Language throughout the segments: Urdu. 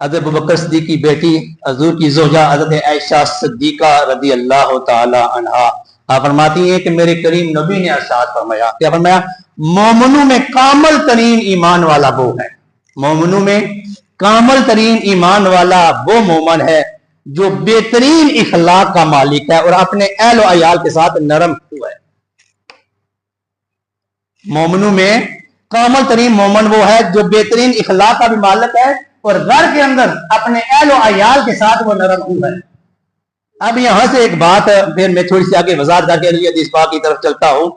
حضرت ابو بکر صدیق کی بیٹی حضور کی زوجہ حضرت عائشہ صدیقہ رضی اللہ تعالی عنہا آپ فرماتی ہیں کہ میرے کریم نبی نے ارشاد فرمایا، کیا فرمایا؟ مومنوں میں کامل ترین ایمان والا وہ ہے، مومنوں میں کامل ترین ایمان والا وہ مومن ہے جو بہترین اخلاق کا مالک ہے اور اپنے اہل و عیال کے ساتھ نرم ہوا ہے۔ مومنوں میں کامل ترین مومن وہ ہے جو بہترین اخلاق کا بھی مالک ہے اور گھر کے اندر اپنے اہل و عیال کے ساتھ وہ نرم ہوا ہے۔ اب یہاں سے ایک بات پھر میں تھوڑی سی آگے وضاحت کر کے حدیث پاک کی طرف چلتا ہوں۔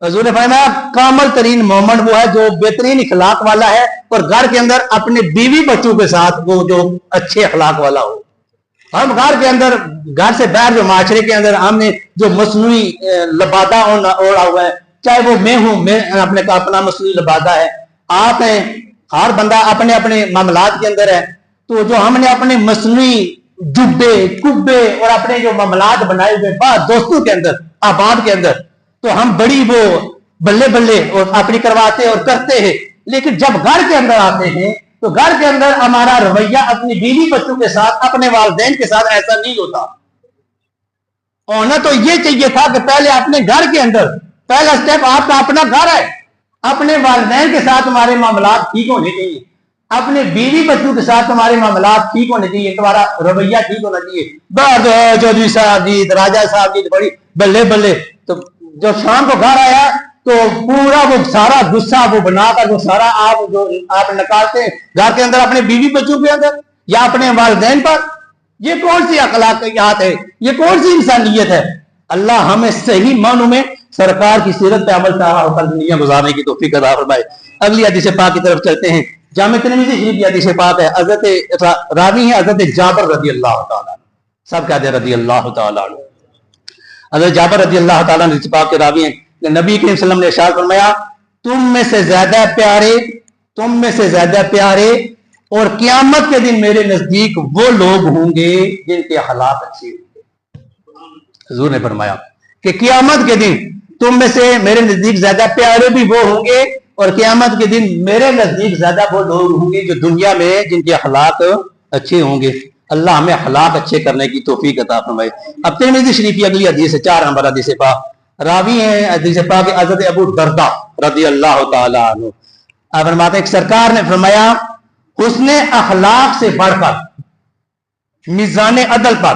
حضور نے فرمایا کامل ترین مومن وہ ہے جو بہترین اخلاق والا ہے اور گھر کے اندر اپنے بیوی بچوں کے ساتھ وہ جو اچھے اخلاق والا ہو۔ ہم گھر کے اندر، گھر سے باہر جو معاشرے کے اندر ہم نے جو مصنوعی لبادہ اوڑا ہوا ہے، چاہے وہ میں ہوں، میں اپنے کا اپنا مصنوعی لبادہ ہے، آپ ہیں، ہر بندہ اپنے اپنے معاملات کے اندر ہے، تو جو ہم نے اپنے مصنوعی جبے کبے اور اپنے جو معاملات بنائے ہوئے بعض دوستوں کے اندر آباد کے اندر، تو ہم بڑی وہ بلے بلے اور اپنی کرواتے اور کرتے ہیں، لیکن جب گھر کے اندر آتے ہیں تو گھر کے اندر ہمارا رویہ اپنی بیوی بچوں کے ساتھ، اپنے والدین کے ساتھ ایسا نہیں ہوتا۔ ہونا تو یہ چاہیے تھا کہ پہلے اپنے گھر کے اندر، پہلا سٹیپ آپ کا اپنا گھر ہے، اپنے والدین کے ساتھ تمہارے معاملات ٹھیک ہونے چاہیے، اپنے بیوی بچوں کے ساتھ تمہارے معاملات ٹھیک ہونے چاہیے، تمہارا رویہ ٹھیک ہونا چاہیے۔ بعد چودھری صاحب جی، راجہ صاحب جی بڑی بلے بلے، تو جو شام کو گھر آیا تو پورا وہ سارا غصہ وہ بنا کر وہ سارا آپ نکالتے ہیں گھر کے اندر اپنے بیوی بچوں کے اندر یا اپنے والدین پر۔ یہ کون سی اخلاقیات ہے؟ یہ کون سی انسانیت ہے؟ اللہ ہمیں صحیح معنوں میں سرکار کی سیرت پہ عمل ہو کر دنیا گزارنے کی توفیق عطا فرمائے۔ اگلی حدیث پاک کی طرف چلتے ہیں۔ جامع ترمذی شریف کی حدیث پاک ہے، حضرت راوی ہیں حضرت جابر رضی اللہ تعالیٰ، سب کہتے ہیں رضی اللہ تعالیٰ عنہ۔ حضرت جابر رضی اللہ تعالیٰ عنہ حدیث پاک کے راوی ہیں کہ نبی کریم صلی اللہ علیہ وسلم نے ارشاد فرمایا، تم میں سے زیادہ پیارے اور قیامت کے دن میرے نزدیک وہ لوگ ہوں گے جن کے اخلاق اچھے ہوں گے۔ حضور نے فرمایا کہ قیامت کے دن تم میں سے میرے نزدیک زیادہ پیارے بھی وہ ہوں گے اور قیامت کے دن میرے نزدیک زیادہ وہ لوگ ہوں گے جو دنیا میں جن کے اخلاق اچھے ہوں گے۔ اللہ ہمیں اخلاق اچھے کرنے کی توفیق عطا فرمائے۔ اب ترمذی شریف کی اگلی حدیث ہے، 4 نمبر حدیث پاک، راوی ہیں حدیث پاک حضرت ابو دردہ رضی اللہ تعالی عنہ۔ آپ فرماتے ہیں کہ سرکار نے فرمایا حسن اخلاق سے بڑھ کر میزان عدل پر،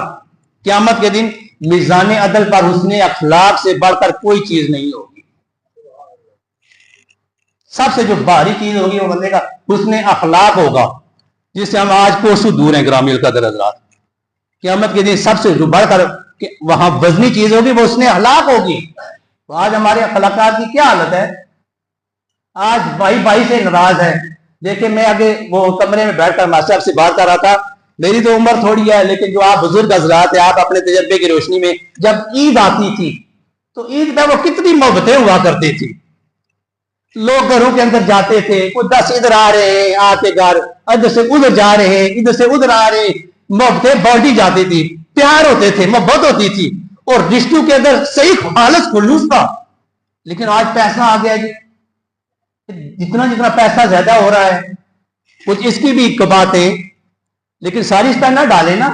قیامت کے دن میزان عدل پر حسن اخلاق سے بڑھ کر کوئی چیز نہیں ہوگی۔ سب سے جو بھاری چیز ہوگی وہ بندے کا حسن اخلاق ہوگا، جس سے ہم آج کوسوں دور ہیں گرامی القدر حضرات۔ قیامت کے دن سب سے جو بڑھ کر وہاں وزنی چیز ہوگی وہ حسن اخلاق ہوگی۔ تو آج ہمارے اخلاقات کی کیا حالت ہے؟ آج بھائی سے ناراض ہے۔ دیکھیں میں آگے وہ کمرے میں بیٹھ کر ماسٹر سے بات کر رہا تھا، میری تو عمر تھوڑی ہے لیکن جو آپ بزرگ حضرات ہیں، آپ اپنے تجربے کی روشنی میں جب عید آتی تھی تو عید پہ وہ کتنی محبتیں ہوا کرتی تھی، لوگ گھروں کے اندر جاتے تھے، کوئی 10 ادھر آ رہے ہیں، آتے گھر ادھر سے ادھر جا رہے ہیں، ادھر سے ادھر آ رہے ہیں، محبتیں بڑھتی جاتی تھی، پیار ہوتے تھے، محبت ہوتی تھی اور رشتوں کے اندر صحیح خالص خلوص تھا۔ لیکن آج پیسہ آ گیا جی، جتنا پیسہ زیادہ ہو رہا ہے کچھ اس کی بھی باتیں، لیکن ساری اس پہ نہ ڈالے نا۔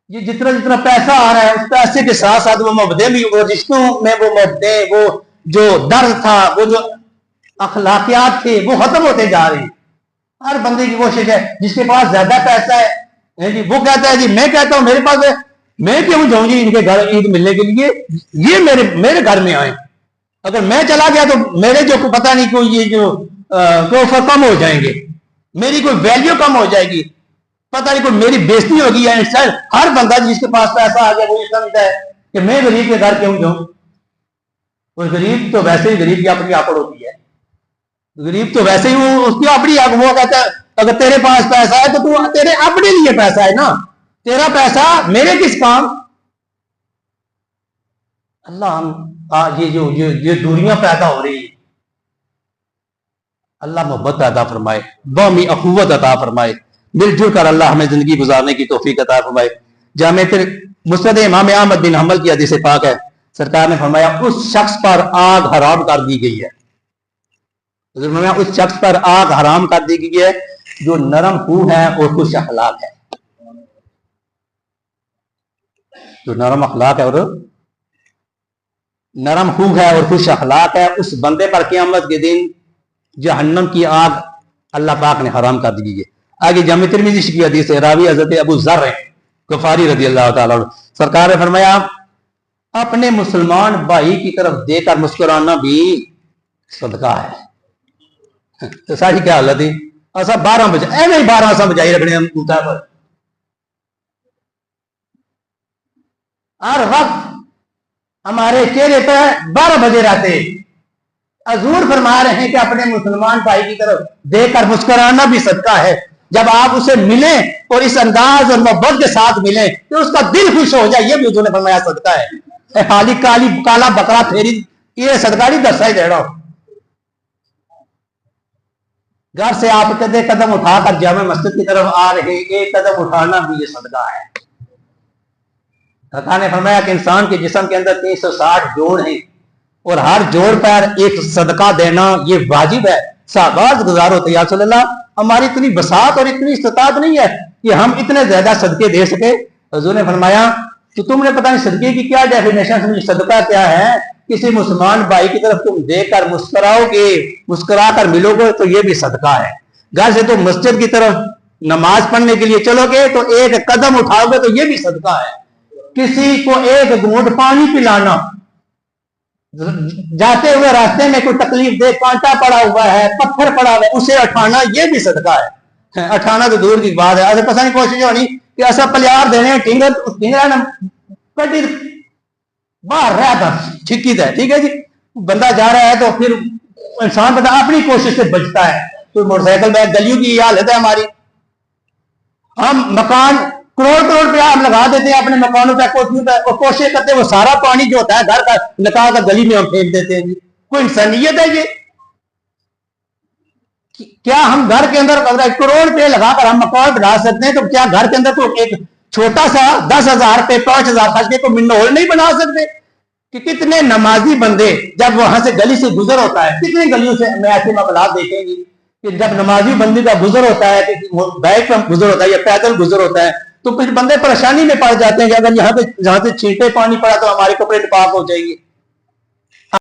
یہ جتنا پیسہ آ رہا ہے اس پیسے کے ساتھ ساتھ وہ محبتیں بھی، وہ رشتوں میں وہ محبتیں، وہ جو درد تھا، وہ جو اخلاقیات تھے وہ ختم ہوتے جا رہے ہیں۔ ہر بندے کی کوشش ہے، جس کے پاس زیادہ پیسہ ہے جی وہ کہتا ہے جی میں کہتا ہوں میرے پاس ہے، میں کیوں جاؤں جی ان کے گھر عید ملنے کے لیے، یہ میرے گھر میں آئے، اگر میں چلا گیا تو میرے جو پتہ نہیں کوئی یہ جو کم ہو جائیں گے، میری کوئی ویلیو کم ہو جائے گی، پتہ نہیں کوئی میری بےزتی ہوگی۔ ہر بندہ جس کے پاس پیسہ آ گیا وہ یہ سمجھتا ہے کہ میں غریب کے گھر کیوں جاؤں۔ کوئی غریب تو ویسے ہی غریب کی اپنی آکڑ ہوتی ہے، غریب تو ویسے ہی اس کی اپنی وہ کہتا ہے اگر تیرے پاس پیسہ ہے تو تیرے اپنے لیے پیسہ ہے نا، تیرا پیسہ میرے کس کام۔ اللہ یہ دوریاں پیدا ہو رہی ہیں، اللہ محبت عطا فرمائے، باہمی اخوت عطا فرمائے، مل جل کر اللہ ہمیں زندگی گزارنے کی توفیق عطا فرمائے۔ جامع مسند امام احمد بن حنبل کی حدیث پاک ہے، سرکار نے فرمایا اس شخص پر آگ حرام کر دی گئی ہے، اس شخص پر آگ حرام کر دی گئی ہے جو نرم خو ہے اور خوش اخلاق ہے، جو نرم اخلاق ہے اور نرم خو ہے اور خوش اخلاق ہے، اس بندے پر قیامت کے دن جہنم کی آگ اللہ پاک نے حرام کر دی ہے۔ آگے جامع ترمذی کی حدیث ہے، راوی حضرت ابو ذر غفاری رضی اللہ تعالیٰ عنہ، سرکار نے فرمایا اپنے مسلمان بھائی کی طرف دیکھ کر مسکرانا بھی صدقہ ہے۔ تو ساری کیا حالت تھی؟ ایسا 12 بجے ایویں 12 سا بجائی رکھنے ہم پر ہر وقت ہمارے چہرے پہ 12 بجے رہتے۔ حضور فرما رہے ہیں کہ اپنے مسلمان بھائی کی طرف دیکھ کر مسکرانا بھی صدقہ ہے۔ جب آپ اسے ملیں اور اس انداز اور محبت کے ساتھ ملیں کہ اس کا دل خوش ہو جائے، یہ بھی حضور نے فرمایا صدقہ ہے۔ خالی کالا بکرا پھیری یہ صدقہ نہیں دسا ہی دے رہا ہوں۔ گھر سے آپ کدے قدم اٹھا کر جامع مسجد کی طرف آ رہے، ایک قدم اٹھانا بھی یہ صدقہ ہے۔ سرکار نے فرمایا کہ انسان کے جسم کے اندر 360 جوڑ ہیں اور ہر جوڑ پر ایک صدقہ دینا یہ واجب ہے۔ صحابہ گزار ہوتے یا رسول اللہ ہماری اتنی بساط اور اتنی استطاعت نہیں ہے کہ ہم اتنے زیادہ صدقے دے سکے۔ حضور نے فرمایا کہ تم نے پتہ نہیں صدقے کی کیا ڈیفینیشن سمجھی، صدقہ کیا ہے؟ کسی مسلمان بھائی کی طرف تم دیکھ کر مسکراؤ گے، مسکرا کر ملو گے تو یہ بھی صدقہ ہے۔ گھر سے تم مسجد کی طرف نماز پڑھنے کے لیے چلو گے تو ایک قدم اٹھاؤ گے تو یہ بھی صدقہ ہے۔ کسی کو ایک گھونٹ پانی پلانا، جاتے ہوئے راستے میں کوئی تکلیف دے، کانٹا پڑا ہوا ہے، پتھر پڑا ہوا ہے، اسے اٹھانا یہ بھی صدقہ ہے۔ اٹھانا تو دور کی بات ہے، ایسے پتہ نہیں کوشش ہونی کہ ایسا پلیار دینے ٹینگرا نا کٹی باہر رہ تھا چھکی تھا، ٹھیک ہے جی، بندہ جا رہا ہے تو پھر انسان پتہ اپنی کوشش سے بچتا ہے۔ کوئی موٹر سائیکل میں گلیوں کی یہ حالت ہے ہماری، ہم مکان کروڑ روپیہ ہم لگا دیتے ہیں اپنے مکانوں پہ، کوٹھیوں پہ، اور کوشش کرتے ہیں وہ سارا پانی جو ہوتا ہے گھر کا نکال کر گلی میں ہم پھینک دیتے ہیں جی۔ کوئی انسانیت ہے یہ؟ کیا ہم گھر کے اندر کروڑ روپے لگا کر ہم مکان بنا سکتے ہیں تو کیا گھر کے اندر تو ایک چھوٹا سا 10,000 روپے 5,000 خرچ کے کوئی منڈول نہیں بنا سکتے؟ کہ کتنے نمازی بندے جب وہاں سے گلی سے گزر ہوتا ہے، کتنی گلیوں سے میں ایسے معاملات دیکھیں گی کہ جب نمازی بندے کا گزر ہوتا ہے، بائک کا گزر ہوتا ہے یا پیدل گزر ہوتا ہے تو پھر بندے پریشانی میں پڑ جاتے ہیں کہ اگر یہاں سے چھینٹے پانی پڑا تو ہمارے کپڑے پاک ہو جائیں گے۔